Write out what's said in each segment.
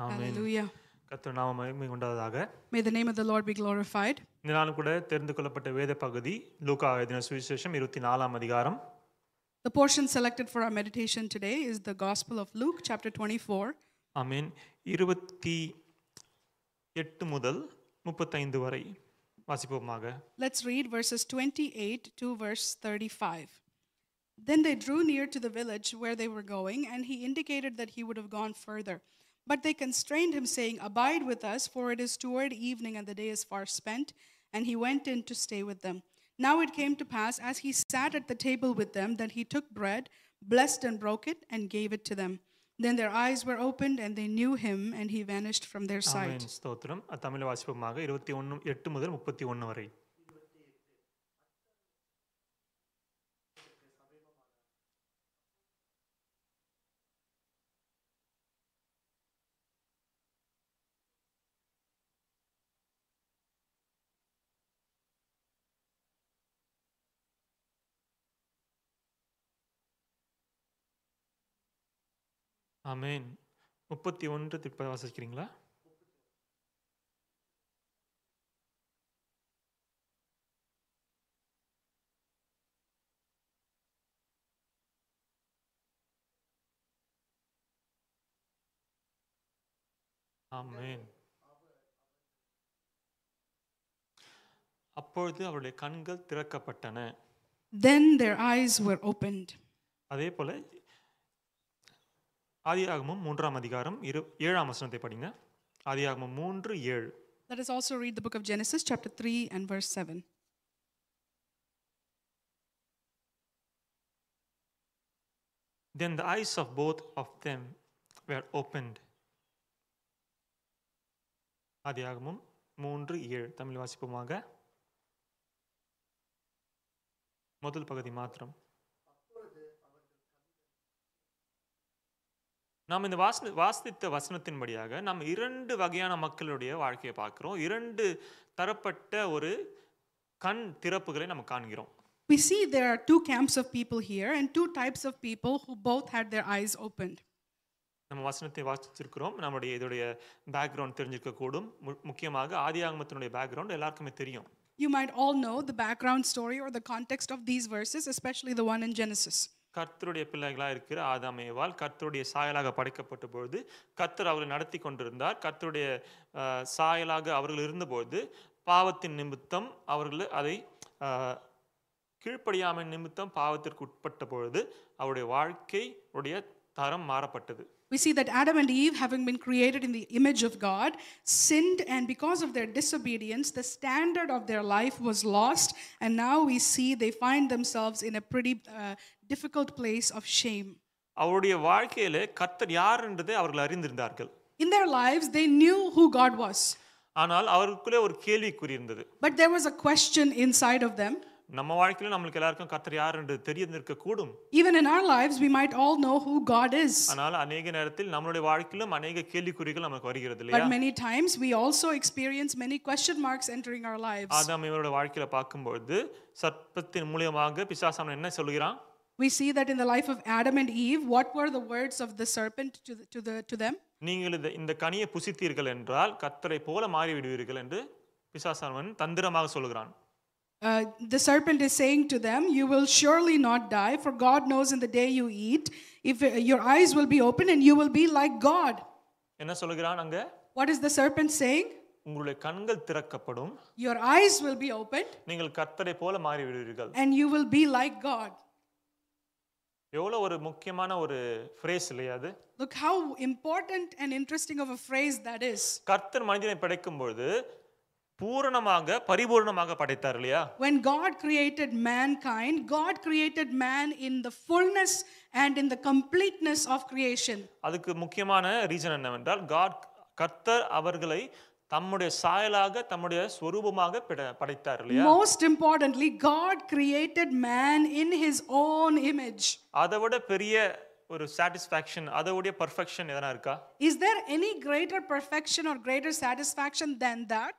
ஆமென். Hallelujah. கர்த்தர் நாமம் மகிமை உண்டாவதாக. May the name of the Lord be glorified. இந்த நாளும் கூட தெரிந்து கொள்ளப்பட்ட வேத பகுதி லூக்கா எழுதின சுவிசேஷம் 24ஆம் அதிகாரம். The portion selected for our meditation today is the Gospel of Luke, chapter 24. ஆமென். 28 முதல் 35 வரை வாசிப்போமாக. Let's read verses 28 to verse 35. Then they drew near to the village where they were going, and he indicated that he would have gone further. But they constrained him, saying, "Abide with us, for it is toward evening, and the day is far spent." And he went in to stay with them. Now it came to pass, as he sat at the table with them, that he took bread, blessed and broke it, and gave it to them. Then their eyes were opened, and they knew him, and he vanished from their sight. ஆமென். ஸ்தோத்திரம். தமிழ் வாசிப்போமாக 21 முதல் 31 வரை. ஆமென். 31 திருப்பி வாசிக்கிறீங்களா? ஆமென். அப்பொழுது அவருடைய கண்கள் திறக்கப்பட்டன. Then their eyes were opened. அதே போல ஆதியாகமம் 3ஆம் அதிகாரம் 7ஆம் வசனத்தை படிங்க. ஆதியாகமம் 3:7. Let us also read the book of Genesis, chapter 3 and verse 7. Then the eyes of both of them were opened. ஆதியாகமம் 3:7 தமிழ் வாசிப்போமாக. முதல் பகுதி மாத்திரம். நாம் இந்த வாசித்த வசனத்தின்படியாக நாம் 2 வகையான மக்களுடைய வாழ்க்கையை பார்க்கிறோம். 2 தரப்பட்ட ஒரு கண் திறப்புகளை நம்ம காண்கிறோம். We see there are 2 camps of people here and 2 types of people who both had their eyes opened. நம்ம வசனத்தை வாசிச்சிருக்கிறோம். நம்முடைய இதோடைய பேக்ரவுண்ட் தெரிஞ்சிருக்க கூடும். முக்கியமாக ஆதியாகமத்தினுடைய பேக்ரவுண்ட் எல்லாருக்குமே தெரியும். You might all know the background story or the context of these verses, especially the one in Genesis. கர்த்தருடைய பிள்ளைகளாக இருக்கிற ஆதாம் ஏவாள் கர்த்தருடைய சாயலாக படைக்கப்பட்ட பொழுது கர்த்தர் அவர்களை நடத்தி கொண்டிருந்தார். கர்த்தருடைய சாயலாக அவர்கள் இருந்தபோது பாவத்தின் நிமித்தம் அவர்கள் அதை கீழ்ப்படியாமை நிமித்தம் பாவத்திற்கு உட்பட்ட பொழுது அவருடைய வாழ்க்கையுடைய தரம் மாறப்பட்டது. We see that Adam and Eve, having been created in the image of God, sinned, and because of their disobedience, the standard of their life was lost, and now we see they find themselves in a pretty difficult place of shame. அவருடைய வாழ்க்கையிலே கர்த்தர் யார் என்றதை அவர்கள் அறிந்திருந்தார்கள். In their lives, they knew who God was. ஆனால் அவருக்குள்ளே ஒரு கேள்விக்குறி இருந்தது. But there was a question inside of them. நம்ம வாழ்க்கையில நமக்கு எல்லாருக்கும் கர்த்தர் யார் என்று தெரிந்திருக்க கூடும். Even in our lives we might all know who God is. ஆனால் अनेक நேரத்தில் நம்மளுடைய வாழ்க்கையிலும் अनेक கேள்விக்குறிகள் நமக்கு வருகிறது இல்லையா? But many times we also experience many question marks entering our lives. ஆதாம் ஏவாளுடைய வாழ்க்கையில பார்க்கும்போது சர்ப்பத்தின் மூலமாக பிசாசானவன் என்ன சொல்கிறான்? We see that in the life of Adam and Eve, what were the words of the serpent to them? நீங்கள் இந்த கனியை புசித்தீர்கள் என்றால் கர்த்தரை போல மாறி விடுவீர்கள் என்று பிசாசானவன் தந்திரமாக சொல்கிறான். The serpent is saying to them, "You will surely not die, for God knows in the day you eat, if your eyes will be open and you will be like God." என்ன சொல்கிறான் அங்க? What is the serpent saying? உங்களுடைய கண்கள் திறக்கப்படும். Your eyes will be opened. நீங்கள் கர்த்தரை போல மாறி விடுவீர்கள். And you will be like God. எவ்வளவு ஒரு முக்கியமான ஒரு phrase இல்லையா அது? Look how important and interesting of a phrase that is. கர்த்தர் மனிதனை படைக்கும்போது பூரணமாக பரிபூர்ணமாக படைத்தார் இல்லையா? When God created mankind, God created man in the fullness and in the completeness of creation. அதுக்கு முக்கியமான ரீசன் என்னவென்றால் கர்த்தர் அவர்களை தம்முடைய சாயலாக தம்முடைய ஸ்வரூபமாக படைத்தார் இல்லையா? Most importantly, God created man in his own image. அதைவிட பெரிய ஒரு satisfaction, அதைவிட perfection எதனா இருக்கா? Is there any greater perfection or greater satisfaction than that?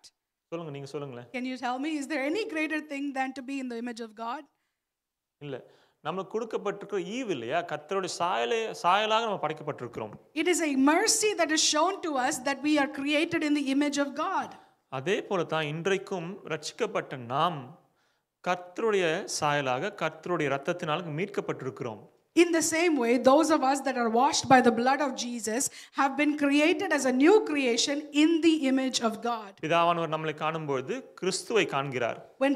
சொல்லுங்க, நீங்க சொல்லுங்களேன். Can you tell me, is there any greater thing than to be in the image of God? இல்ல, நமக்கு கொடுக்கப்பட்டிருக்கிற ஈவு இல்லையா, கர்த்தருடைய சாயலாக நம்ம படைக்கப்பட்டிருக்கிறோம். It is a mercy that is shown to us that we are created in the image of God. அதே போல தான் இன்றைக்கும் ரட்சிக்கப்பட்ட நாம் கர்த்தருடைய சாயலாக கர்த்தருடைய இரத்தத்தினால் மீட்கப்பட்டிருக்கிறோம். In the same way, those of us that are washed by the blood of Jesus have been created as a new creation in the image of God. பிதாவானவர் நம்மை காணும்போது கிறிஸ்துவை காண்கிறார். When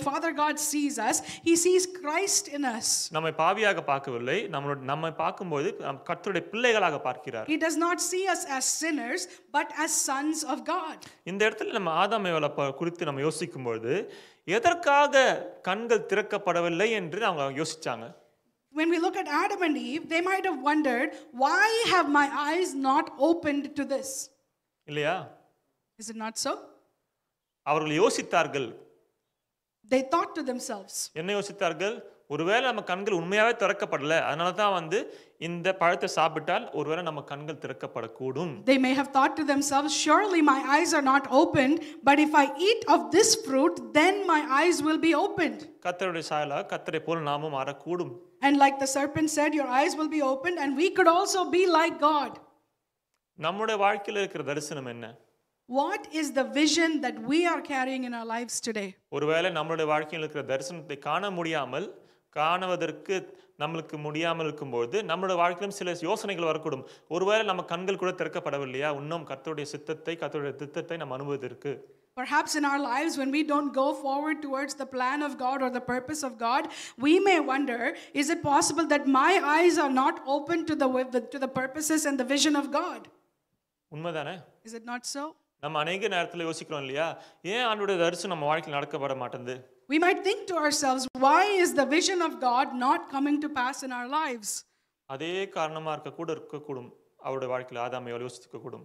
Father God sees us, he sees Christ in us. நம்மை பாவியாக பார்க்கவில்லை, நம்மை பார்க்கும்போது கர்த்தருடைய பிள்ளைகளாக பார்க்கிறார். He does not see us as sinners but as sons of God. இந்த இடத்துல நம்ம ஆதாம் ஏவாளை குறித்து நம்ம யோசிக்கும்போது எதற்காக கண்கள் திறக்கப்படவில்லை என்று அவங்க யோசிச்சாங்க. When we look at Adam and Eve, they might have wondered, why have my eyes not opened to this? இல்லையா? Is it not so? அவர்கள் யோசித்தார்கள். They thought to themselves. என்ன யோசித்தார்கள்? ஒருவேளை நம்ம கண்கள் உண்மையாவே திறக்கப்படல, அதனால தான் இந்த பழத்தை சாப்பிட்டால் ஒருவேளை நம்ம கண்கள் திறக்கப்படக்கூடும். They may have thought to themselves, surely my eyes are not opened, but if I eat of this fruit, then my eyes will be opened. கர்த்தருடைய சாயலாக கர்த்தரை போல நாமும் மாறக்கூடும். And like the serpent said, your eyes will be opened and we could also be like God. நம்முடைய வாழ்க்கையில் இருக்கிற தரிசனம் என்ன? What is the vision that we are carrying in our lives today? ஒருவேளை நம்முடைய வாழ்க்கையில் இருக்கிற தரிசனத்தை காணுவதற்கு நம்மளுக்கு முடியாமல் இருக்கும்போது நம்மளுடைய வாழ்க்கையிலும் சில யோசனைகள் வரக்கூடும். ஒருவேளை நம்ம கண்கள் கூட திறக்கப்படவில்லையா, இன்னும் கர்த்தருடைய கர்த்தருடைய திட்டத்தை நம்ம அனுபவித்திருக்கு. Perhaps in our lives, when we don't go forward towards the plan of God or the purpose of God, we may wonder, is it possible that my eyes are not open to the purposes and the vision of God? உண்மைதானே? Is it not so? நம்ம அநேக நேரத்தில் யோசிக்கிறோம் இல்லையா, ஏன் ஆண்டவருடைய தரிசனம் நம்ம வாழ்க்கையில் நடக்கப்பட மாட்டேங்குது? We might think to ourselves, why is the vision of God not coming to pass in our lives? அதே காரணமா இருக்கக்கூடும். அவருடைய வாழ்க்கையில் ஆதாம் ஏவாள் யோசிக்கக்கூடும்.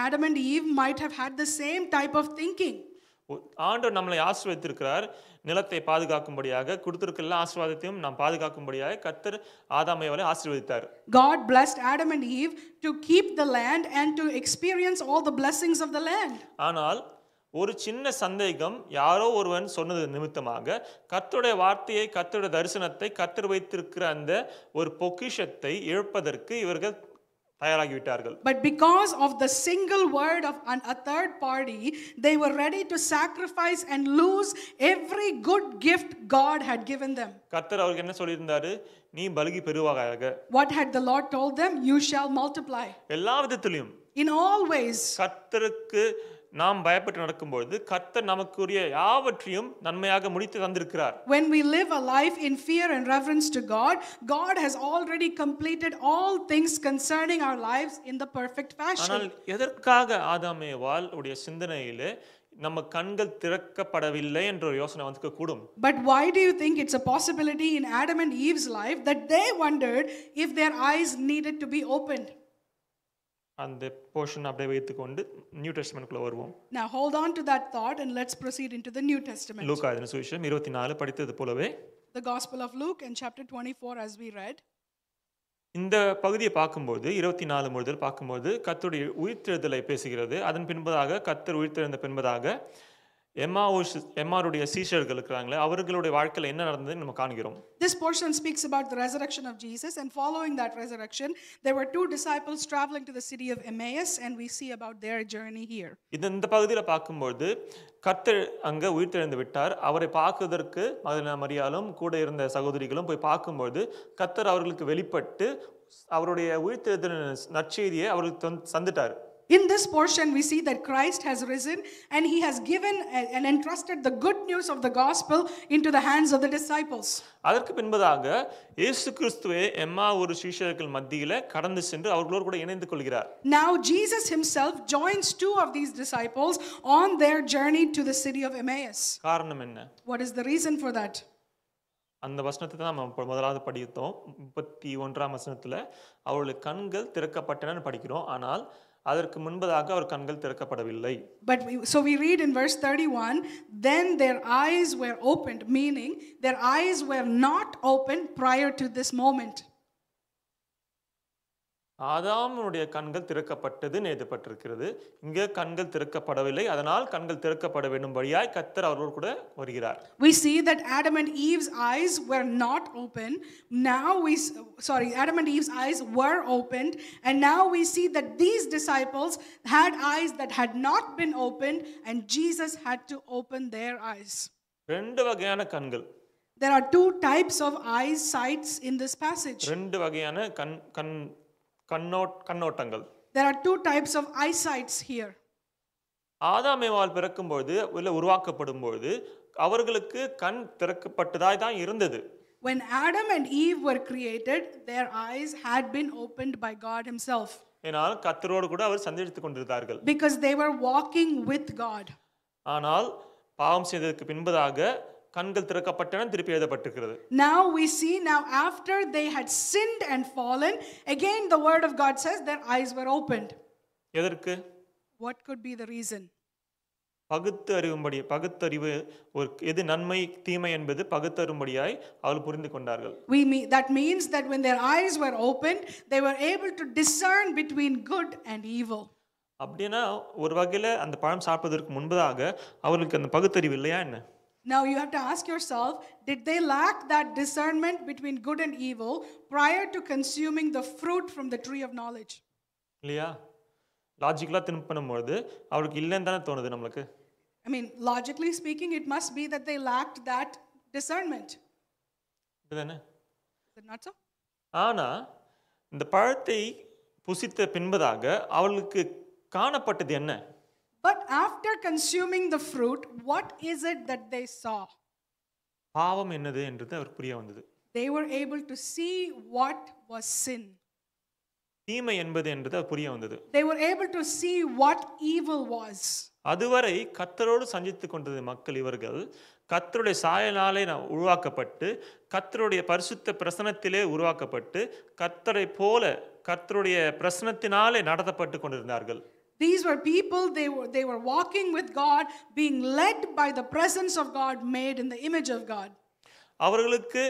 Adam and Eve might have had the same type of thinking. ஆண்டவர் நம்மளை ஆசீர்வதித்திருக்கிறார், நிலத்தை பாதுகாக்கும்படியாக கொடுத்திருக்கிற எல்லா ஆசீர்வாதத்தையும் நாம் பாதுகாக்கும்படியாக கர்த்தர் ஆதாம் ஏவாளை ஆசீர்வதித்தார். God blessed Adam and Eve to keep the land and to experience all the blessings of the land. ஆனால் ஒரு சின்ன சந்தேகம் யாரோ ஒருவன் சொன்னது நிமித்தமாக கர்த்தருடைய வார்த்தையை, கர்த்தருடைய தரிசனத்தை, கர்த்தர் வைத்திருக்கிற அந்த ஒரு பொக்கிஷத்தை இழப்பதற்கு இவர்கள் தயாராகிவிட்டார்கள். But because of the single word of a third party, they were ready to sacrifice and lose every good gift God had given them. கர்த்தர் அவருக்கு என்ன சொல்லியிருந்தாரு? நீ பலுகி பெருவாயாக. What had the Lord told them? You shall multiply. எல்லா விதத்திலும், in all ways. கர்த்தருக்கு நாம் பயப்பட்டு நடக்கும்போது கர்த்தர் நமக்குரிய யாவற்றையும் நன்மையாக முடித்து தந்திருக்கிறார். When we live a life in fear and reverence to God, God has already completed all things concerning our lives in the perfect fashion. ஆனால் எதற்காக ஆதாம் ஏவாள் உடைய சிந்தனையிலே நம்ம கண்கள் திறக்கப்படவில்லை என்ற ஒரு யோசனை வந்து கூடும்? But why do you think it's a possibility in Adam and Eve's life that they wondered if their eyes needed to be opened? அந்த போர்ஷன் அப்படியே வைத்துக்கொண்டு நியூ டெஸ்டமென்ட்க்குள்ள வருவோம். Now hold on to that thought and let's proceed into the New Testament. லூக்கா எழுதின சுவிசேஷம் 24 படித்தது போலவே The Gospel of Luke in chapter 24 as we read. இந்த பகுதியை பார்க்கும்போது 24 முதல் பார்க்கும்போது கர்த்தருடைய உயிர்த்தெழுதலை பேசுகிறது. அதன் பின்பதாக கர்த்தர் உயிர்த்தெழுந்த பின்பதாக எம்மாருடைய சீஷர்கள் இருக்கிறாங்களே அவர்களுடைய வாழ்க்கையில் என்ன நடந்ததுன்னு நம்ம காண்கிறோம். This portion speaks about the resurrection of Jesus, and following that resurrection there were two disciples traveling to the city of Emmaus, and we see about their journey here. இந்த பகுதியில் பார்க்கும்போது கர்த்தர் அங்க உயிர்த்தெழுந்து விட்டார். அவரை பார்க்குவதற்கு மகதலேனா மரியாளும் கூட இருந்த சகோதரிகளும் போய் பார்க்கும்போது கர்த்தர் அவர்களுக்கு வெளிப்பட்டு அவருடைய உயிர்த்தெழுதலின் நற்செய்தியை அவர்களுக்கு தந்துட்டார். In this portion we see that Christ has risen and he has given and entrusted the good news of the gospel into the hands of the disciples. அதற்கு பின்பதாக இயேசு கிறிஸ்துவே எம்மாவு சீஷர்கள் மத்தியிலே கடந்து சென்று அவர்களோடு கூட இணைந்து கொள்கிறார். Now Jesus himself joins two of these disciples on their journey to the city of Emmaus. காரணம் என்ன? What is the reason for that? அந்த வசனத்தை தான் நம்ம முதலாவது படித்தோம். 31ஆம் வசனத்துல அவருடைய கண்கள் திறக்கப்பட்டனன்னு படிக்கிறோம். ஆனால் அதற்கு முன்பதாக அவர் கண்கள் திறக்கப்படவில்லை. But we read in verse 31, then their eyes were opened, meaning their eyes were not open prior to this moment. ஆதாமுடைய கண்கள் திறக்கப்பட்டது எழுதப்பட்டிருக்கிறது. இங்கே கண்கள் திறக்கப்படவில்லை. அதனால் கண்கள் திறக்கப்பட வேண்டும்படியாய் கர்த்தர் அவர்களோடு கூட வருகிறார். We see that Adam and Eve's eyes were not open. Adam and Eve's eyes were opened, and now we see that these disciples had eyes that had not been opened, and Jesus had to open their eyes. ரெண்டு வகையான கண்கள். There are two types of eyesights in this passage. ரெண்டு வகையான கண்ணோட்டங்கள். There are two types of eyesights here. ஆதாம் ஏவாள் பிறக்கும்போது இல்ல உருவாக்கப்படும்போது அவர்களுக்கு கண் திறக்கப்பட்டதாய் தான் இருந்தது. When Adam and Eve were created, their eyes had been opened by God himself. ஏனால் கர்த்தரோடு கூட அவர் சஞ்சரித்துக் கொண்டிருந்தார்கள். Because they were walking with God. ஆனால் பாவம் செய்ததற்கு பின்பதாக கண்கள் திறக்கப்பட்டன திருப்பி எழுதப்பட்டிருக்கிறது. Now we see after they had sinned and fallen, again the word of God says their eyes were opened. எதற்கு? What could be the reason? பகுத்தறிவு ஒரு எது நன்மை தீமை என்பது பகுத்தறியும்படியாய் அவர்கள் புரிந்து கொண்டார்கள். That means that when their eyes were opened, they were able to discern between good and evil. அப்படினா ஒரு வகையில அந்த பழம் சாப்பிடுவதற்கு முன்பதாக அவர்களுக்கு அந்த பகுத்தறிவு இல்லையா என்ன? Now you have to ask yourself, did they lack that discernment between good and evil prior to consuming the fruit from the tree of knowledge? இல்லையா? லாஜிக்கலா திங்க் பண்ணும்போது அவருக்கு இல்லன்னு தான தோணுது நமக்கு. I mean, logically speaking, it must be that they lacked that discernment. இதுதானே? Is it not so? ஆனா இந்த பழத்தை புசித்த பின்பதாக அவர்களுக்கு காணப்பட்டது என்ன? But after consuming the fruit, what is it that they saw? பாவம் என்னது என்றது அவருக்கு புரிய வந்தது. They were able to see what was sin. தீமை என்பது என்றது புரிய வந்தது. They were able to see what evil was. அதுவரை கர்த்தரோடு சஞ்சித்துக் கொண்டிருந்த மக்கள் இவர்கள் கர்த்தருடைய சாயலாலே உருவாக்கப்பட்டு கர்த்தருடைய பரிசுத்த பிரசன்னத்திலே உருவாக்கப்பட்டு கர்த்தரை போல கர்த்தருடைய பிரசன்னத்தினாலே நடத்தப்பட்டு கொண்டிருந்தார்கள். These were people, they were walking with God, being led by the presence of God, made in the image of God. அவர்களுக்கு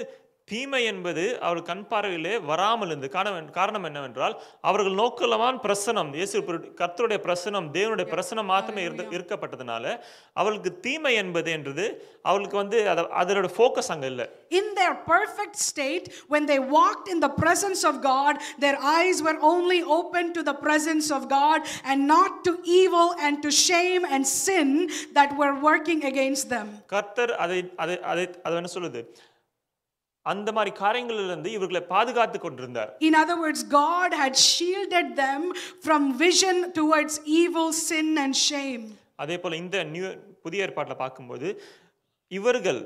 தீமை என்பது அவர் கண் பார்வையிலே வராமல் இருந்து காரணம் என்னவென்றால் அவர்கள் நோக்கலமான பிரசனம் இயேசு கர்த்தருடைய பிரசனம் தேவனுடைய பிரசனம் மாத்திரமே இருக்கப்பட்டதனால அவர்களுக்கு தீமை என்பது என்றது அவர்களுக்கு அதோட ஃபோக்கஸ் அங்க இல்ல. In their perfect state, when they walked in the presence of God, their eyes were only open to the presence of God and not to evil and to shame and sin that were working against them. கர்த்தர் அதை என்ன சொல்லுது? அந்த மாதிரி காரியங்களிலிருந்து இவர்களை பாதுகாத்து கொண்டிருந்தார். In other words, God had shielded them from vision towards evil, sin and shame. அதேபோல இந்த புதிய ஏற்பாட்டில் பார்க்கும்போது இவர்கள்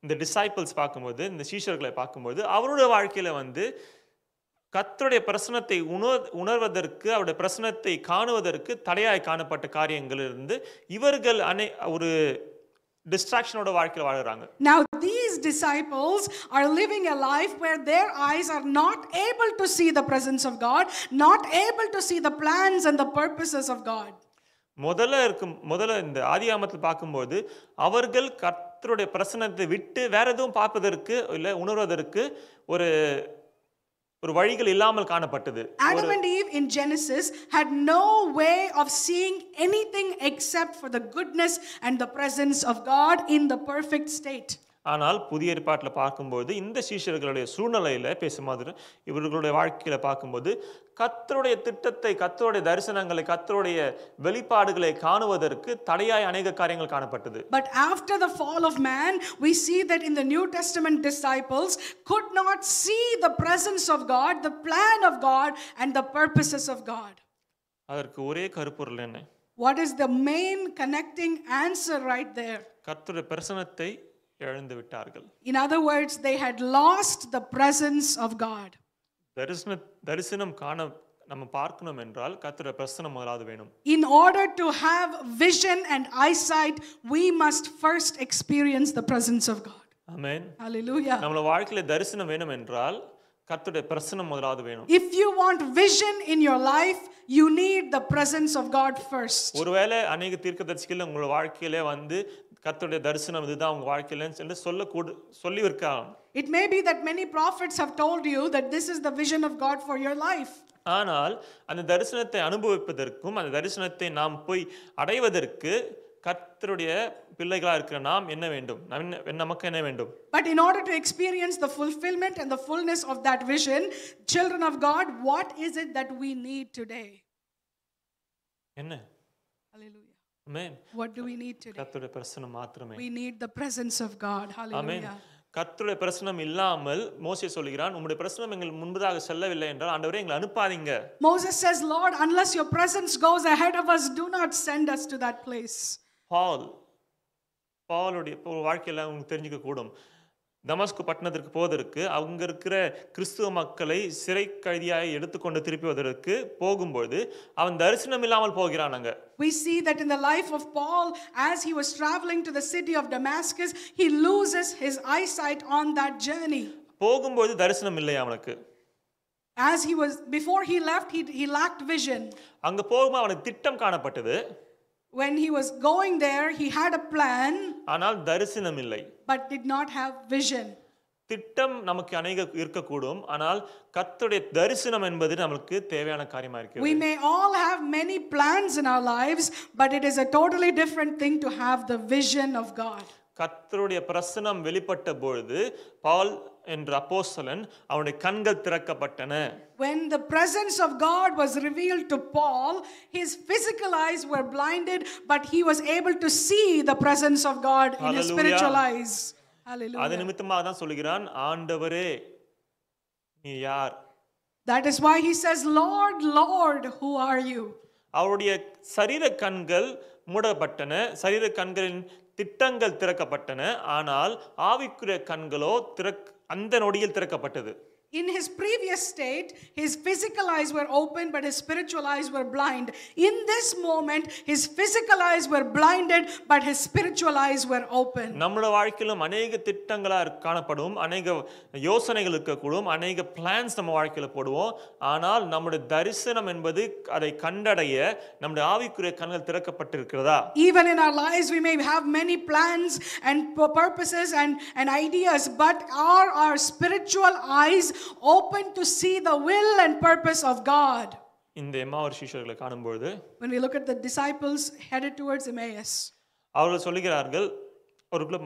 இந்த டிசைபிள்ஸ் பார்க்கும்போது இந்த சீஷர்களை பார்க்கும்போது அவருடைய வாழ்க்கையில கர்த்தருடைய பிரசன்னத்தை உணர்வதற்கு அவருடைய பிரசன்னத்தை காணுவதற்கு தடையாய் காணப்பட்ட காரியங்களிலிருந்து இவர்கள் ஒரு distraction-ஓட வாழ்க்கையில வாழ்றாங்க. Now these disciples are living a life where their eyes are not able to see the presence of God, not able to see the plans and the purposes of God. முதல்ல இந்த ஆதியாகமத்தில் பார்க்கும்போது அவர்கள் கர்த்தருடைய பிரசன்னத்தை விட்டு வேற எதுவும் பார்ப்பதற்கு இல்ல உணர்வதற்கு ஒரு வழிகள் இல்லாமல் காணப்பட்டது. Adam and Eve in Genesis had no way of seeing anything except for the goodness and the presence of God in the perfect state. ஆனால் புதிய ஏற்பாட்டில் பார்க்கும்போது இந்த சீஷர்களுடைய சூழ்நிலையில பேசும்போது இவர்களுடைய வாழ்க்கையில பார்க்கும்போது கர்த்தருடைய திட்டத்தை கர்த்தருடைய தரிசனங்களை கர்த்தருடைய வெளிப்பாடுகளை காணுவதற்கு தடையாய் அநேக காரியங்கள் காணப்பட்டது. But after the fall of man, we see that in the New Testament disciples could not see the presence of God, the plan of God and the purposes of God. அதற்கு ஒரே கருப்பொருள் என்ன? What is the main connecting answer right there? கர்த்தருடைய பிரசன்னத்தை இழந்து விட்டார்கள். In other words, they had lost the presence of God. தரிசனம் காண நம்ம பார்க்கணும் என்றால் கர்த்தருடைய பிரசன்னம் முதலாவது வேணும். In order to have vision and eyesight, we must first experience the presence of God. Amen. Hallelujah. நம்ம வாழ்க்கையில தரிசனம் வேணும் என்றால் கர்த்தருடைய பிரசன்னம் முதலாவது வேணும். If you want vision in your life, you need the presence of God first. ஒருவேளை अनेक தீர்க்கதரிசிகள் உங்க வாழ்க்கையில கர்த்தருடைய தரிசனம் இதுதான் உங்க வாழ்க்கையில என்று சொல்லி இருக்கலாம். It may be that many prophets have told you that this is the vision of God for your life. ஆனால் அந்த தரிசனத்தை அனுபவிப்பதற்கும் அந்த தரிசனத்தை நாம் போய் அடைவதற்கு கர்த்தருடைய பிள்ளைகளா இருக்கிற நாம் என்ன வேண்டும்? நமக்கு என்ன வேண்டும்? But in order to experience the fulfillment and the fullness of that vision, children of God, what is it that we need today? என்ன? Hallelujah. Amen. What do we need today? கர்த்தருடைய பிரசன்னம் மாத்திரமே. We need the presence of God. Hallelujah. கர்த்தருடைய பிரசன்னம் இல்லாமல் மோசே சொல்கிறான், உம்முடைய பிரசன்னம் எங்கள் முன்பதாக செல்லவில்லை என்றால் ஆண்டவரே எங்களை அனுப்பாதீங்க. Moses says, Lord, unless your presence goes ahead of us, do not send us to that place. பாவலுடைய வாழ்க்கையில உங்களுக்கு தெரிஞ்சுக்க கூடும். தமஸ்கு பட்டணத்திற்கு போவதற்கு அங்க இருக்கிற கிறிஸ்துவ மக்களை சிறை கைதியாய் எடுத்துக்கொண்டு திருப்பிவதற்கு போகும்போது அவன் தரிசனம் இல்லாமல் போகிறானாங்க. We see that in the life of Paul, as he was traveling to the city of Damascus, he loses his eyesight on that journey. போகும்போது தரிசனம் இல்லை அவனுக்கு. As he was before he left, he lacked vision. அங்க போகும்போது அவனுக்கு திட்டம் காணப்பட்டது. When he was going there, he had a plan, ஆனால் தரிசனம் இல்லை. but did not have vision. திட்டம் நமக்கு அநேக இருக்கக்கூடும், ஆனால் கர்த்தருடைய தரிசனம் என்பது நமக்கு தேவையான காரியமா இருக்கு. We may all have many plans in our lives, but it is a totally different thing to have the vision of God. கர்த்தருடைய பிரசன்னம் வெளிப்பட்ட பொழுது பவுல் என்ற அப்போஸ்தலன் அவனுடைய கண்கள் திறக்கப்பட்டன. When the presence of God was revealed to Paul, his physical eyes were blinded, but he was able to see the presence of God in his spiritual eyes. Hallelujah. அது நிமித்தமாக தான் சொல்கிறான், ஆண்டவரே நீ யார்? That is why he says, Lord, Lord, who are you? அவருடைய சரீர கண்கள் மூடப்பட்டன, சரீர கண்களின் திட்டங்கள் திறக்கப்பட்டன, ஆனால் ஆவிக்குரிய கண்களோ அந்த நொடியில் திறக்கப்பட்டது. In his previous state, his physical eyes were open, but his spiritual eyes were blind. In this moment, his physical eyes were blinded, but his spiritual eyes were open. நம்முடைய வாழ்க்கையிலும் अनेक திட்டங்களா காணப்படும், अनेक யோசனைகள் இருக்கக்கூடும், अनेक பிளான்ஸ் நம்ம வாழ்க்கையில போடுவோம். ஆனால் நம்முடைய தரிசனம் என்பது அதை கண்டடைய நம்முடைய ஆவிக்குரிய கண்கள் திறக்கப்பட்டிருக்கிறதா? Even in our lives, we may have many plans and purposes and ideas, but are our spiritual eyes open to see the will and purpose of God? இந்த எம்மாவூர் சீஷர்களை காணும்போது, when we look at the disciples headed towards Emmaus, அவர்கள் சொல்லுகிறார்கள், அவருக்குள்ள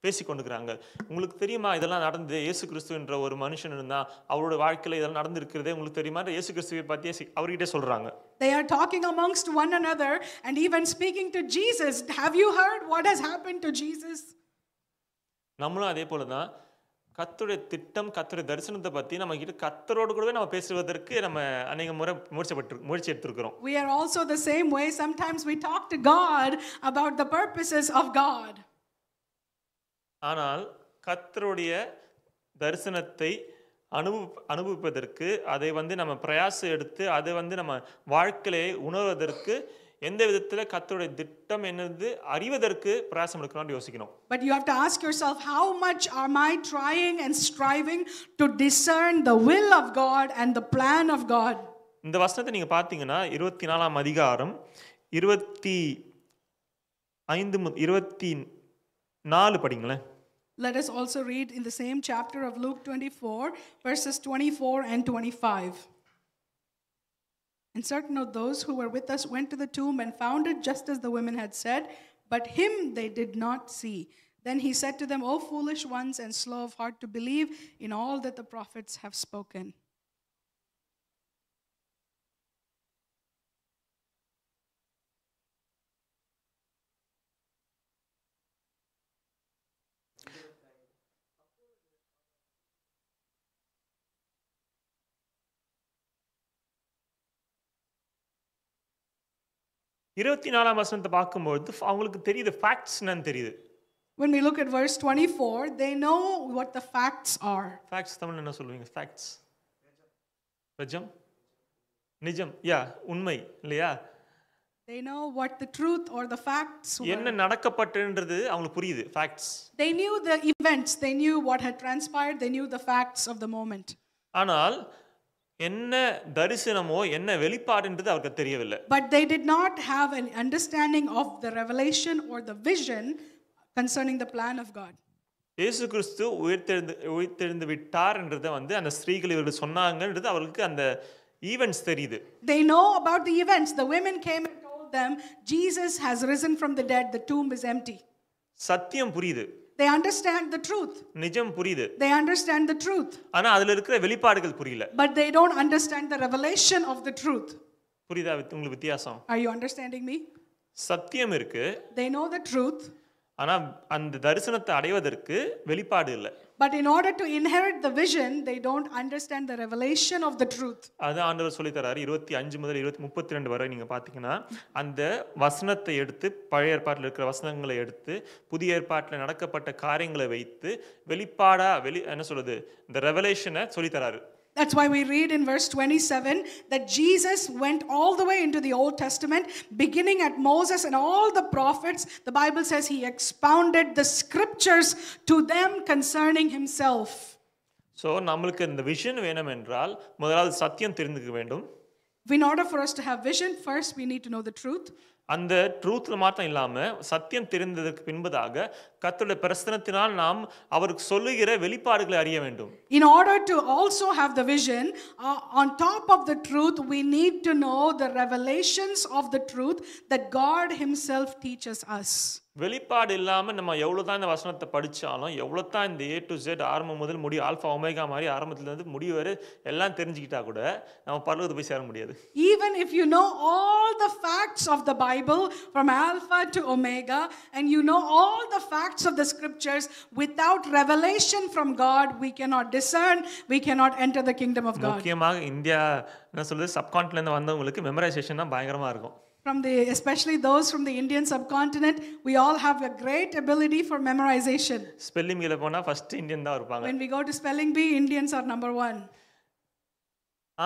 பேசிக் கொண்டிருக்கிறாங்க, உங்களுக்கு தெரியுமா இதெல்லாம் நடந்தது? இயேசு கிறிஸ்து என்ற ஒரு மனுஷன் இருந்தா அவரோட வாழ்க்கையில இதெல்லாம் நடந்திருக்கிறதே உங்களுக்கு தெரியுமா? இயேசு கிறிஸ்துவை பத்தி அவர்கிட்ட சொல்றாங்க. They are talking amongst one another and even speaking to Jesus. Have you heard what has happened to Jesus? நம்மளும் அதே போல தான் கர்த்தருடைய திட்டம், கர்த்தருடைய தரிசனத்தை பத்தி நம்ம கிட்ட கர்த்தரோடு கூடவே நம்ம பேசுவதற்கு நம்ம अनेक முறை முயற்சி எடுத்துக்கிறோம். We are also the same way. Sometimes we talk to God about the purposes of God. ஆனால் கர்த்தருடைய தரிசனத்தை அனுபவிப்பதற்கு அதை நம்ம பிரயாசம் எடுத்து அதை நம்ம வாழ்க்கையிலே உணர்வதற்கு எந்த விதத்துல கர்த்தருடைய திட்டம் என்னது அறிவதற்கு பிரயாசம் எடுக்கணும்னு யோசிக்கணும். But you have to ask yourself, how much am I trying and striving to discern the will of God and the plan of God? இந்த வசனத்தை நீங்க பாத்தீங்கன்னா 24ஆம் அதிகாரம் 25-24 படிங்களேன். Let us also read in the same chapter of Luke 24 verses 24 and 25. And certain of those who were with us went to the tomb and found it just as the women had said, but him they did not see. Then he said to them, O foolish ones and slow of heart to believe in all that the prophets have spoken. இருபத்தினாலாம் வசனத்தை பார்க்கும்போது அவங்களுக்கு தெரியுது facts என்னன்னு தெரியுது. When we look at verse 24, they know what the facts are. Facts தமிழ்ல என்ன சொல்லுவீங்க? Facts நிஜம், நிஜம், யா, உண்மை இல்லையா? They know what the truth or the facts were. என்ன நடக்கப்பட்டதுன்றது அவங்களுக்கு புரியுது. Facts. They knew the events, they knew what had transpired, they knew the facts of the moment. ஆனால் என்ன தரிசனமோ என்ன வெளிப்பாடுன்றது அவருக்கு தெரியவில்லை. But they did not have an understanding of the revelation or the vision concerning the plan of God. இயேசு கிறிஸ்து உயிர்த்தெழுந்து விட்டார் என்றதை அந்த ஸ்திரீகள் இவர்கள் சொன்னாங்கன்றது அவர்களுக்கு அந்த ஈவென்ட்ஸ் தெரியுது. They know about the events. The women came and told them, Jesus has risen from the dead, the tomb is empty. சத்தியம் புரியுது. They understand the truth. நிஜம் புரியுது. They understand the truth. ஆனா அதுல இருக்கிற வெளிப்பாடுகள் புரியல. But they don't understand the revelation of the truth. புரியுதா உங்களுக்கு வித்தியாசம்? Are you understanding me? சத்தியம் இருக்கு. They know the truth. ஆனா அந்த தரிசனத்தை அடைவதற்கு வெளிப்பாடு இல்லை. But in order to inherit the vision, they don't understand the revelation of the truth. அது ஆண்டவர் சொல்லி தராரு. 25 முதல் 32 வரை நீங்க பாத்தீங்கன்னா அந்த வசனத்தை எடுத்து பழைய ஏற்பாட்டில் இருக்கிற வசனங்களை எடுத்து புதிய ஏற்பாட்டில் நடக்கப்பட்ட காரியங்களை வைத்து வெளிப்பாடா என்ன சொல்றது இந்த ரெவலேஷனை சொல்லி தராரு. That's why we read in verse 27 that Jesus went all the way into the Old Testament, beginning at Moses and all the prophets. The Bible says he expounded the scriptures to them concerning himself. So நம்மளுக்கு இந்த vision வேணும் என்றால் முதலாவது சத்தியம் தெரிந்துக்க வேண்டும். In order for us to have vision, first we need to know the truth. அந்த ட்ரூத்ல மாத்திரம் இல்லாம சத்தியம் தெரிந்ததற்கு பின்பதாக கர்த்தருடைய பிரசன்னத்தினால் நாம் அவருக்கு சொல்லுகிற வெளிப்பாடுகளை அறிய வேண்டும். In order to also have the vision, on top of the truth, we need to know the revelations of the truth that God himself teaches us. வெளிப்பாடு இல்லாம நம்ம எவ்வளவுதான் இந்த வசனத்தை படிச்சாலும் எவ்வளவுதான் இந்த A to Z ஆரம்பம் முதல் முடிவு ஆல்பா ஒமேகா மாதிரி ஆரம்பத்துல இருந்து முடிவு வரை எல்லாம் தெரிஞ்சுக்கிட்டா கூட நம்ம பரலோகத்துக்கு போய் சேர முடியாது. Even if you know all the facts of the Bible from alpha to omega and you know all the facts of the scriptures, without revelation from God we cannot discern, we cannot enter the kingdom of God. முக்கியமாக India என்ன சொல்றது சப்கான்டினென்ட்ல இருந்து வந்தவங்களுக்கு memorisation தான் பயங்கரமா இருக்கும். Especially those from the Indian subcontinent, we all have a great ability for memorization. Spelling பீல போனா ஃபர்ஸ்ட் இந்தியன் தான் இருப்பாங்க. When we go to spelling bee, Indians are number 1.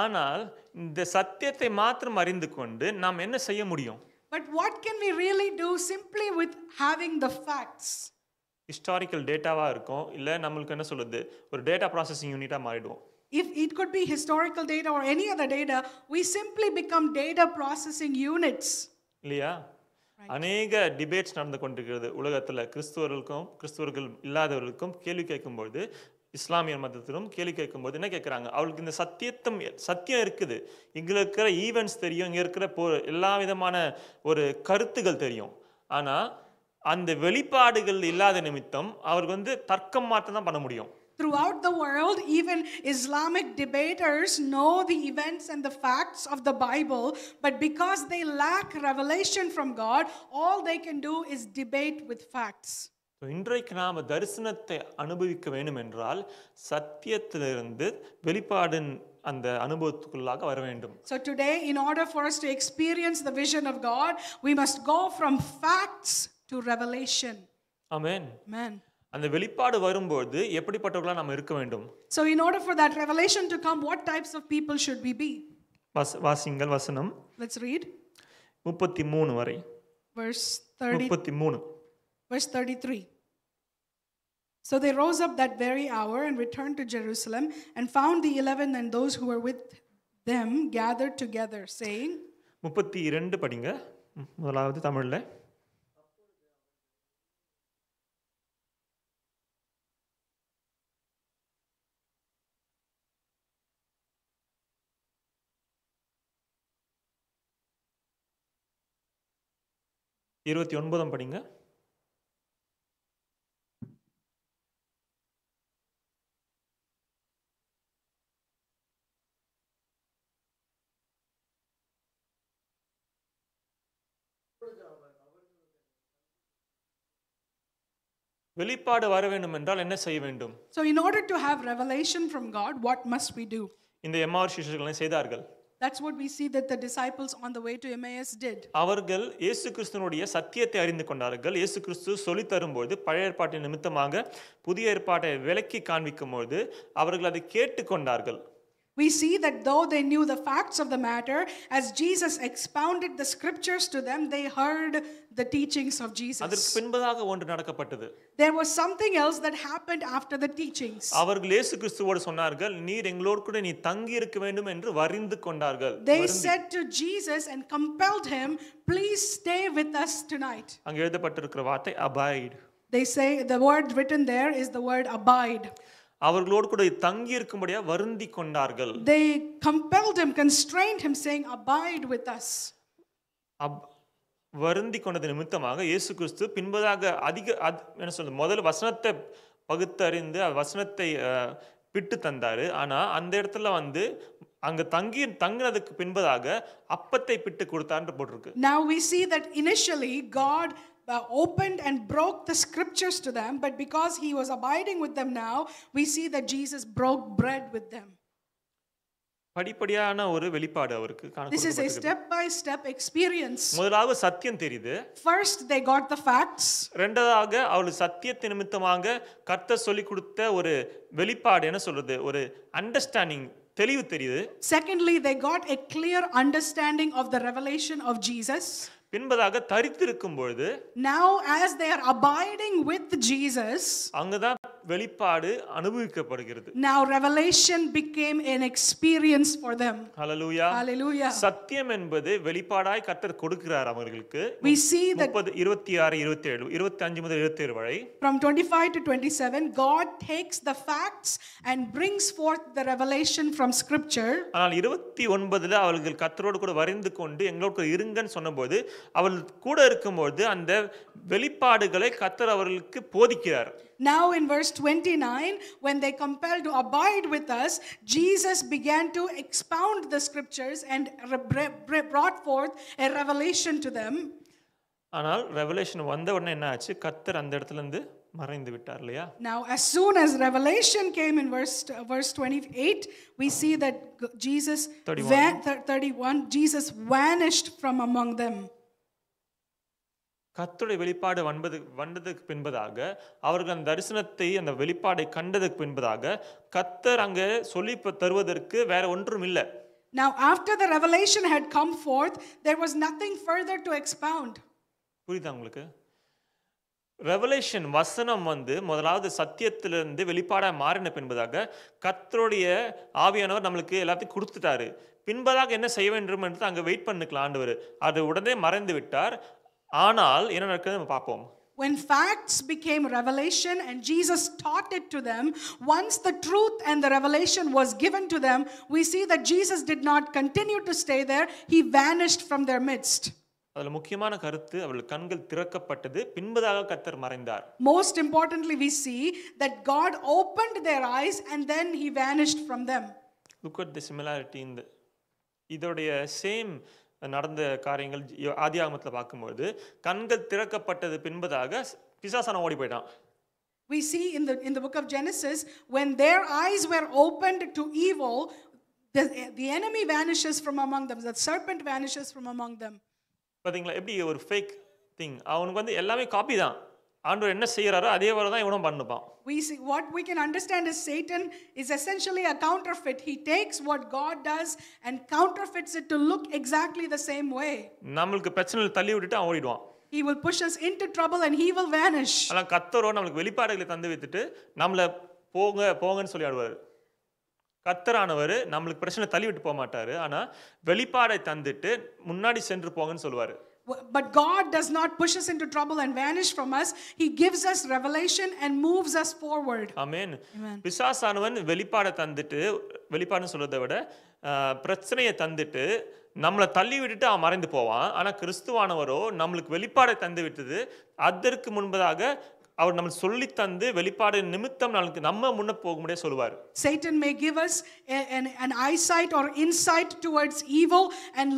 ஆனால் இந்த சத்தியத்தை மாத்திரம் அறிந்து கொண்டு நாம் என்ன செய்ய முடியும்? But what can we really do simply with having the facts? Historical டேட்டாவா இருக்கும் இல்ல நம்மளுக்கு என்ன சொல்றது ஒரு டேட்டா ப்ராசஸிங் யூனிட்டா மாறிடுவோம். If it could be historical data or any other data, we simply become data processing units. இல்லையா? அநேக டிபேட்ஸ் நடந்து கொண்டிருக்கிறது உலகத்துல கிறிஸ்துவர்கள் இல்லாதவர்களுக்கும் கேள்வி கேட்கும்போது இஸ்லாமிய மதத்திலும் கேள்வி கேட்கும்போது என்ன கேட்குறாங்க அவளுக்கு இந்த சத்தியம் இருக்குது இங்க இருக்கிற ஈவெண்ட்ஸ் தெரியும் இங்க இருக்கிற எல்லா விதமான ஒரு கருத்துகள் தெரியும் ஆனா அந்த வெளிப்பாடுகள் இல்லாத நிமித்தம் அவருக்கு தர்க்கம் மாற்றம் தான் பண்ண முடியும். Throughout the world, even Islamic debaters know the events and the facts of the Bible, but because they lack revelation from God, all they can do is debate with facts. இன்றைக்கு நாம தரிசனத்தை அனுபவிக்க வேண்டும் என்றால் சத்தியத்திலிருந்து வெளிப்பாடின் அந்த அனுபவத்துக்குள்ளாக வர வேண்டும். So today, in order for us to experience the vision of God, we must go from facts to revelation. Amen. Amen. அந்த வெளிப்பாடு வரும்போது எப்படிப்பட்டவர்களா நாம இருக்க வேண்டும்? So in order for that revelation to come, what types of people should we be? வாசிங்கள் வசனம். Let's read 33 வரை. Verse 30. 33. Verse 33. So they rose up that very hour and returned to Jerusalem and found the 11 and those who were with them gathered together, saying 32 படிங்க முதலாவது தமிழ்ல. இருபத்தி 29 படிங்க. வெளிப்பாடு வர வேண்டும் என்றால் என்ன செய்ய வேண்டும்? So in order to have revelation from God, what must we do? இந்த எம்மாவூர் சீஷர்கள் செய்தார்கள். That's what we see that the disciples on the way to Emmaus did. அவர்கள் இயேசு கிறிஸ்துவினுடைய சத்தியத்தை அறிந்து கொண்டார்கள். இயேசு கிறிஸ்து சொல்லி தரும்போது பழைய ஏற்பாட்டின் நிமித்தமாக புதிய ஏற்பாட்டை விளக்கி காண்பிக்கும்போது அவர்கள் அதை கேட்டுக்கொண்டார்கள். We see that though they knew the facts of the matter, as Jesus expounded the scriptures to them, they heard the teachings of Jesus. அதற்கு பின்பதாக ஒன்று நடக்கப்பட்டது. There was something else that happened after the teachings. அவர்கள் இயேசு கிறிஸ்துவோடு சொன்னார்கள் நீர் எங்களோடு கூட நீ தங்கி இருக்க வேண்டும் என்று வரிந்து கொண்டார்கள். They said to Jesus and compelled him, please stay with us tonight. அங்கே எழுதப்பட்டிருக்கிற வார்த்தை abide. They say the word written there is the word abide. அவர்களோடு கூட தங்கி இருக்கும்படியா வருந்தி கொண்டார்கள். They compelled him, constrained him, saying, "Abide with us." வருந்தி கொண்டது நிமித்தமாக இயேசு கிறிஸ்து பின்பதாக என்ன சொல்றது, முதல்ல வசனத்தை பகுத்தறிந்து வசனத்தை பிட்டு தந்தாரு. ஆனா அந்த இடத்துல அங்க தங்கினதுக்கு பின்பதாக அப்பத்தை பிட்டு கொடுத்தான்னு போட்டிருக்கு. Now we see that initially God opened and broke the scriptures to them, but because he was abiding with them now, we see that Jesus broke bread with them. படிப்படியான ஒரு வெளிப்பாடு அவருக்கு. This is a step by step experience. முதலாவது சத்தியம் தெரியுது. First they got the facts. இரண்டாவதாக அவளுக்கு சத்தியத்தின் நிமித்தமாக கர்த்தர் சொல்லி கொடுத்த ஒரு வெளிப்பாடு, என்ன சொல்றது, ஒரு அண்டர்ஸ்டாண்டிங், தெளிவு தெரியுது. Secondly, they got a clear understanding of the revelation of Jesus. பின்பதாக தரித்திருக்கும் பொழுது, now as they are abiding with Jesus, அங்கதான் வெளிப்பாடு அனுபவிக்கப்படுகிறது. now revelation became an experience for them. Hallelujah. Hallelujah. சத்தியம் என்பது வெளிப்பாடாய் கர்த்தர் கொடுக்கிறார் அவர்களுக்கு. We see that 26 27 25 முதல் 27 வரை, from 25 to 27, God takes the facts and brings forth the revelation from scripture. ஆனால் 29ல அவர்கள் கர்த்தரோடு கூட வரைந்து கொண்டு எங்களோடு இருங்கன்னு சொன்னபோது, அவர்கள் கூட இருக்கும்போது அந்த வெளிப்பாடுகளை கர்த்தர் அவர்களுக்கு போதிக்கிறார். Now in verse 29, when they compelled to abide with us, Jesus began to expound the scriptures and brought forth a revelation to them. ஆனால் ரெவலேஷன் வந்த உடனே என்ன ஆச்சு? கர்த்தர் அந்த இடத்துல இருந்து மறைந்து விட்டார் இல்லையா? Now as soon as revelation came in verse 28, we see that Jesus 31 Jesus vanished from among them. கர்த்தருடைய வெளிப்பாடு வந்ததுக்கு பின்பதாக, அவர்கள் அந்த தரிசனத்தை, அந்த வெளிப்பாடை கண்டதுக்கு பின்பதாக, கர்த்தர் அங்க சொல்லி தருவதற்கு வேற ஒன்றும் இல்லை. Now after the revelation had come forth, there was nothing further to expound. புரியுதா உங்களுக்கு? ரெவலேஷன் வசனம் முதலாவது சத்தியத்திலிருந்து வெளிப்பாடா மாறின பின்பதாக கர்த்தருடைய ஆவியானவர் நம்மளுக்கு எல்லாத்தையும் கொடுத்துட்டாரு. பின்பதாக என்ன செய்ய வேண்டும் என்று அங்க வெயிட் பண்ணிக்கலாம் ஆண்டவர். அது உடனே மறைந்து விட்டார். ஆனால் என்ன நடக்குது நம்ம பார்ப்போம். When facts became revelation and Jesus taught it to them, once the truth and the revelation was given to them, we see that Jesus did not continue to stay there. He vanished from their midst. அதுல முக்கியமான கருத்து, அவர்கள் கண்கள் திறக்கப்பட்டது, பின்பதாக கர்த்தர் மறைந்தார். Most importantly, we see that God opened their eyes and then he vanished from them. Look at the similarity in இதோடைய சேம் நடந்த காரியங்கள் ஆதியாகமத்துல பார்க்கும்போது, கண்கள் திறக்கப்பட்டது பின்பதாக பிசாசான ஓடி போயிட்டான். We see in the book of Genesis, when their eyes were opened to evil, the enemy vanishes from among them, the serpent vanishes from among them. பாத்தீங்களா எப்படி ஒரு ஃபேக் திங், அவனுக்கு எல்லாமே காப்பி தான். ஆண்டவர் என்ன செய்யறாரோ அதே வரை தான் இவனும் பண்ணுவான். We see what we can understand is Satan is essentially a counterfeit. He takes what God does and counterfeits it to look exactly the same way. நமக்கு பிரச்சனையில தள்ளி விட்டுட்டு அவன் ஓடிடுவான். He will push us into trouble and he will vanish. ஆனா கர்த்தரோ நமக்கு வெளிப்பாடுகளை தந்து விட்டுட்டு நம்மள போங்கன்னு சொல்லி ஆடுவார். கர்த்தரானவர் நம்மளுக்கு பிரச்சனை தள்ளி விட்டு போக மாட்டாரு. ஆனா வெளிப்பாடை தந்துட்டு முன்னாடி சென்று போங்கன்னு சொல்லுவாரு. But God does not push us into trouble and vanish from us. He gives us revelation and moves us forward. Amen. பிசாசானவன் வெளிப்பாடை தந்துட்டு, வெளிப்பாடுன்னு சொல்றதை விட பிரச்சனையை தந்துட்டு நம்மளை தள்ளி விட்டுட்டு அவன் மறைந்து போவான். ஆனா கிறிஸ்துவானவரோ நம்மளுக்கு வெளிப்பாடை தந்து விட்டது, அதற்கு முன்பதாக அவர் நம்ம சொல்லி தந்து வெளிப்பாடு நிமித்தம் நம்ம முன்ன போக முடியாது சொல்லுவார். Satan may give us an eyesight or insight towards evil and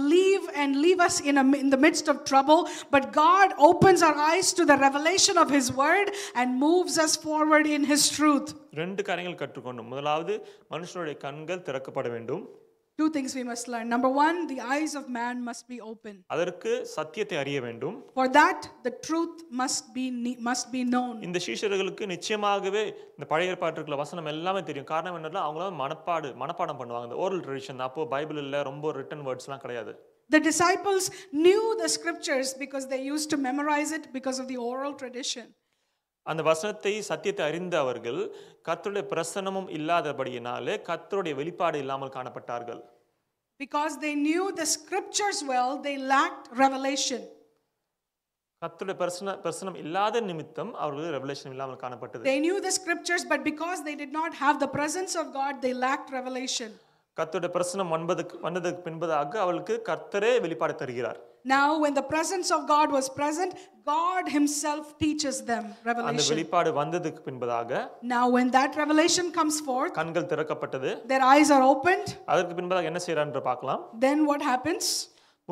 leave us in the midst of trouble, but God opens our eyes to the revelation of his word and moves us forward in his truth. ரெண்டு காரியங்கள் கற்றுக்கொண்டோம். முதலாவது, மனுஷனுடைய கண்கள் திறக்கப்பட வேண்டும். Two things we must learn. Number one, the eyes of man must be open. அதற்கு சத்தியத்தை அறிய வேண்டும். For that, the truth must be known. இந்த சீஷர்களுக்கு நிச்சயமாகவே இந்த பழைய ஏற்பாட்டுக்குள்ள வசனம் எல்லாமே தெரியும். காரணம் என்னன்னா அவங்களாம் மனப்பாடம் பண்ணுவாங்க. இந்த ஓரல் ட்ரெடிஷன். அப்போ பைபிள் இல்ல, ரொம்ப ரிட்டன் வேர்ட்ஸ்லாம் கிடையாது. The disciples knew the scriptures because they used to memorize it because of the oral tradition. அந்த வசனத்தை சத்தியத்தை அறிந்த அவர்கள் கர்த்தருடைய பிரசன்னமும் இல்லாதபடியினாலே கர்த்தருடைய வெளிப்பாடு இல்லாமல் காணப்பட்டார்கள். Because they knew the scriptures well, they lacked revelation. கர்த்தருடைய பிரசனம் இல்லாத நிமித்தம் அவர்களுக்கு ரெவலேஷன் இல்லாமல் காணப்பட்டது. They knew the scriptures, but because they did not have the presence of God, they lacked revelation. கர்த்தருடைய பிரசனம் வந்ததுக்கு பின்பதாக அவளுக்கு கர்த்தரே வெளிப்பாடு தருகிறார். Now, when the presence of God was present, God Himself teaches them அந்த revelation. வெளிப்பாடு வந்ததுக்கு பின்பதாக Now, when that revelation comes forth, கண்கள் திறக்கப்பட்டது. their eyes are opened. அதற்கு பின்பதாக என்ன செய்யறான்னு பார்க்கலாம். Then what happens?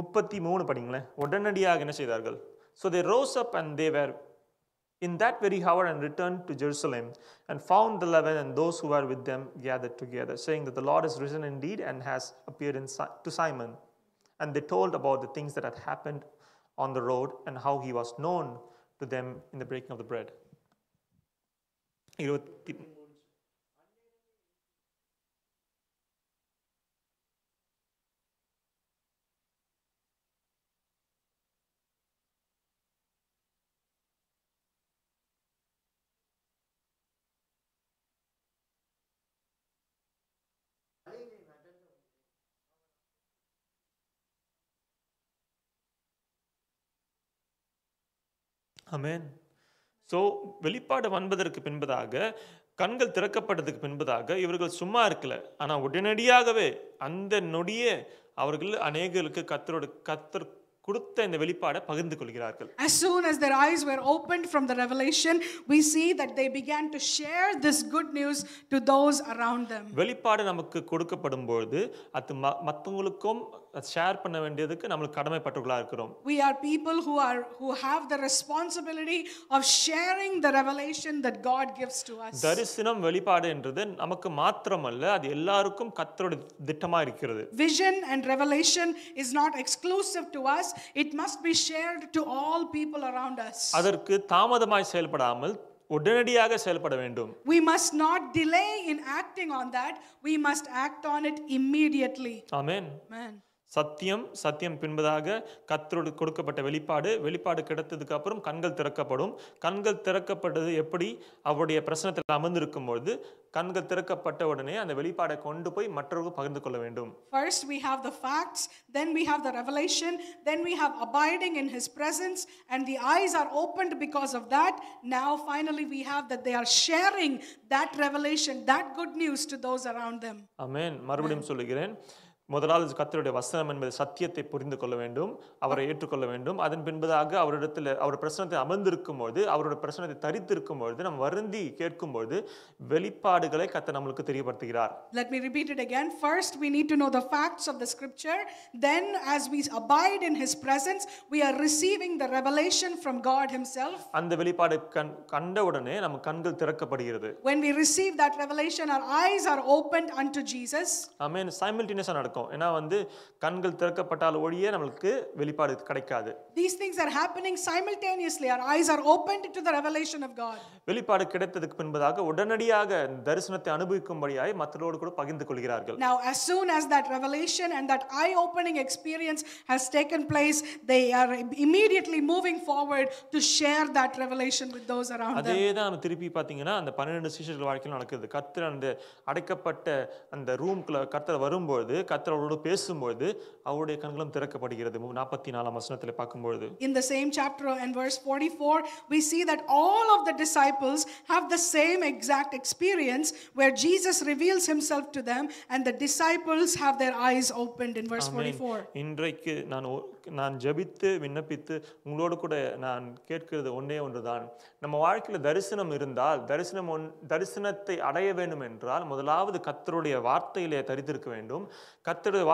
33 படிங்களேன். உடனடியாக என்ன செய்தார்கள்? So they rose up and they were in that very hour and returned to Jerusalem and found the 11 and those who were with them gathered together, saying that the Lord is risen indeed and has appeared to Simon. And they told about the things that had happened on the road and how he was known to them in the breaking of the bread. Amen. So வெளிப்பாடு வந்ததற்கு பின்பதாக கண்கள் திறக்கப்பட்டதுக்கு பின்பதாக இவர்கள் சும்மா இருக்கல. ஆனால் உடனடியாகவே அந்த நொடியே அவர்கள் அநேகருக்கு கர்த்தர் கொடுத்த இந்த வெளிப்பாடை பகிர்ந்து கொள்கிறார்கள். As soon as their eyes were opened from the revelation, we see that they began to share this good news to those around them. வெளிப்பாடு நமக்கு கொடுக்கப்படும் பொழுது அது மற்றவங்களுக்கும் ஷேர் பண்ண வேண்டியதுக்கு நம்மளுக்கு கடமைப்பட்டவர்களாக இருக்கிறோம். We are people who have the responsibility of sharing the revelation that God gives to us. தரிசனம் வெளிப்பாடு என்றது நமக்கு மாத்திரமல்ல, அது எல்லாருக்கும் கர்த்தருடைய திட்டமா இருக்கிறது. Vision and revelation is not exclusive to us. It must be shared to all people around us. அதற்கு தாமதமாய் செயல்படாமல் உடனடியாக செயல்பட வேண்டும். We must not delay in acting on that. We must act on it immediately. Amen. Amen. சத்தியம் பின்பதாக கர்த்தரோடு கொடுக்கப்பட்ட வெளிப்பாடு கிடைத்ததுக்கு அப்புறம் கண்கள் திறக்கப்படும். கண்கள் திறக்கப்பட்டது எப்படி? அவருடைய பிரசன்னத்தில் அமர்ந்திருக்கும் பொழுது கண்கள் திறக்கப்பட்ட உடனே அந்த வெளிப்பாடை கொண்டு போய் மற்றவர்களுக்கு பகிர்ந்து கொள்ள வேண்டும். First we have the facts, then we have the revelation, then we have abiding in His presence, and the eyes are opened because of that. Now finally we have that they are sharing that revelation, that good news to those around them. ஆமென். மறுபடியும் சொல்லுகிறேன், முதலாவது கர்த்தருடைய வசனம் என்பது சத்தியத்தை புரிந்து கொள்ள வேண்டும், அவரை ஏற்றுக்கொள்ள வேண்டும். அதன் பின்பதாக அவர் பிரசனத்தை அமர்ந்திருக்கும் பொழுது, அவருடைய பிரசனத்தை தரித்திருக்கும் பொழுது, நம்ம வருந்தி கேட்கும் பொழுது வெளிப்பாடுகளை கர்த்தர் நம்மளுக்கு தெரியப்படுத்துகிறார். Let me repeat it again. First we need to know the facts of the scripture. Then as we abide in His presence, we are receiving the revelation from God Himself. அந்த வெளிப்பாடு கண்ட உடனே நம்ம கண்கள் திறக்கப்படுகிறது. When we receive that revelation, our eyes are opened unto Jesus. ஆமென். சைமல்டேனியஸா நடக்கும். ஏன்னா கண்கள் திறக்கப்பட்டால் ஒழிய நமக்கு வெளிப்பாடு கிடைக்காது. These things are happening simultaneously. Our eyes are opened to the revelation of God. வெளிப்பாடு கிடைத்ததுக்கு பின்பதாக உடனடியாக தரிசனத்தை அனுபவிக்கும்படியாய் மற்றவர்களோடு கூட பகிர்ந்து கொள்கிறார்கள். Now as soon as that revelation and that eye-opening experience has taken place, they are immediately moving forward to share that revelation with those around them. அதேதான் நம்ம திருப்பி பாத்தீங்கன்னா அந்த 12 சீஷர்கள் வாழ்க்கையில் நடக்குது. கர்த்தர் அந்த அடைக்கப்பட்ட அந்த ரூம்குள்ள கர்த்தர் வரும்போது, கர்த்தர் அவரோடு பேசும்போது அவருடைய கண்களும் திறக்கப்படுகிறது. 44ஆம் வசனத்தில் பார்க்கும்போது in the same chapter and verse 44 we see that all of the disciples have the same exact experience where Jesus reveals Himself to them and the disciples have their eyes opened in verse 44. இன்றைக்கு நான் ஜெபித்து விண்ணப்பித்து உங்களோடு கூட நான் கேட்கிறது ஒன்றுதான். நம்ம வாழ்க்கையில் தரிசனம் இருந்தால் தரிசனத்தை அடைய வேண்டும் என்றால் முதலாவது கர்த்தருடைய வார்த்தையிலே தரித்திருக்க வேண்டும். கர்த்தருடைய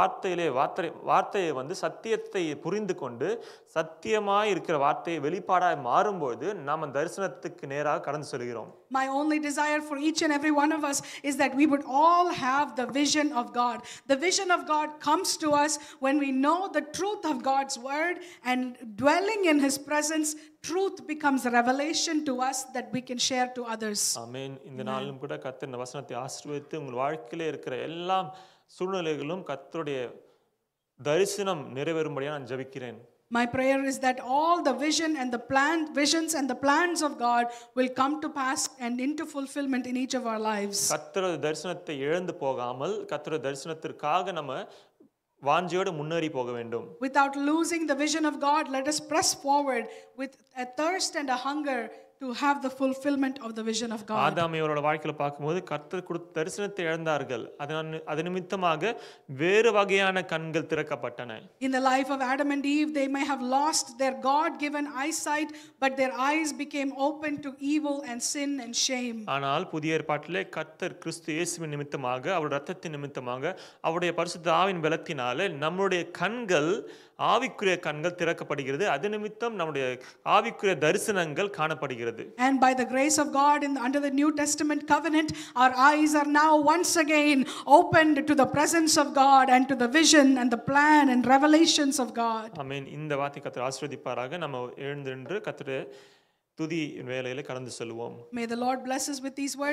வார்த்தையை சத்தியத்தை புரிந்து கொண்டு சத்தியமாய் இருக்கிற வார்த்தையை வெளிப்பாடாய் மாறும்போது நாம் தரிசனத்துக்கு நேராக கடந்து செல்கிறோம். My only desire for each and every one of us is that we would all have the vision of God. The vision of God comes to us when we know the truth of God's word, and dwelling in His presence, truth becomes a revelation to us that we can share to others. ஆமென். இந்த நாளிலும் கூட கர்த்தர் இந்த வசனத்தை ஆசீர்வதித்து உங்கள் வாழ்க்கையிலே இருக்கிற எல்லா சூழ்நிலைகளும் கர்த்தருடைய தரிசனம் நிறைவேறும்படியாக நான் ஜெபிக்கிறேன். My prayer is that all the visions and the plans of God will come to pass and into fulfillment in each of our lives. கர்த்தருடைய தரிசனத்தை இழந்து போகாமல் கர்த்தருடைய தரிசனத்திற்காக நம்ம வாஞ்சையோடு முன்னேறி போக வேண்டும். Without losing the vision of God, let us press forward with a thirst and a hunger to have the fulfillment of the vision of God. ஆதாம் ஏவாளோட வாழ்க்கையில பார்க்கும்போது கர்த்தர் கொடுத்த தரிசனத்தை இழந்தார்கள். அது நிமித்தமாக வேறு வகையான கண்கள் திறக்கப்பட்டன. In the life of Adam and Eve, they may have lost their God-given eyesight, but their eyes became open to evil and sin and shame. ஆனால் புதிய ஏற்பாட்டிலே கர்த்தர் கிறிஸ்து இயேசுவின் நிமித்தமாக அவருடைய இரத்தத்தின் நிமித்தமாக அவருடைய பரிசுத்த ஆவியின் பலத்தினாலே நம்முடைய கண்கள் ஆவிக்குரிய கண்கள் திறக்கப்படுகிறது. அது நிமித்தம் நம்முடைய ஆவிக்குரிய தரிசனங்கள் காணப்படுகிறது. And by the grace of God under the New Testament covenant, our eyes are now once again opened to the presence of God and to the vision and the plan and revelations of God. ஆமென். இந்த வார்த்தை கர்த்தர் ஆசீர்வதிப்பாராக. நம்ம எழுந்து நின்று கர்த்தருடைய துதி வேளையில கடந்து செல்வோம். May the Lord bless us with these words.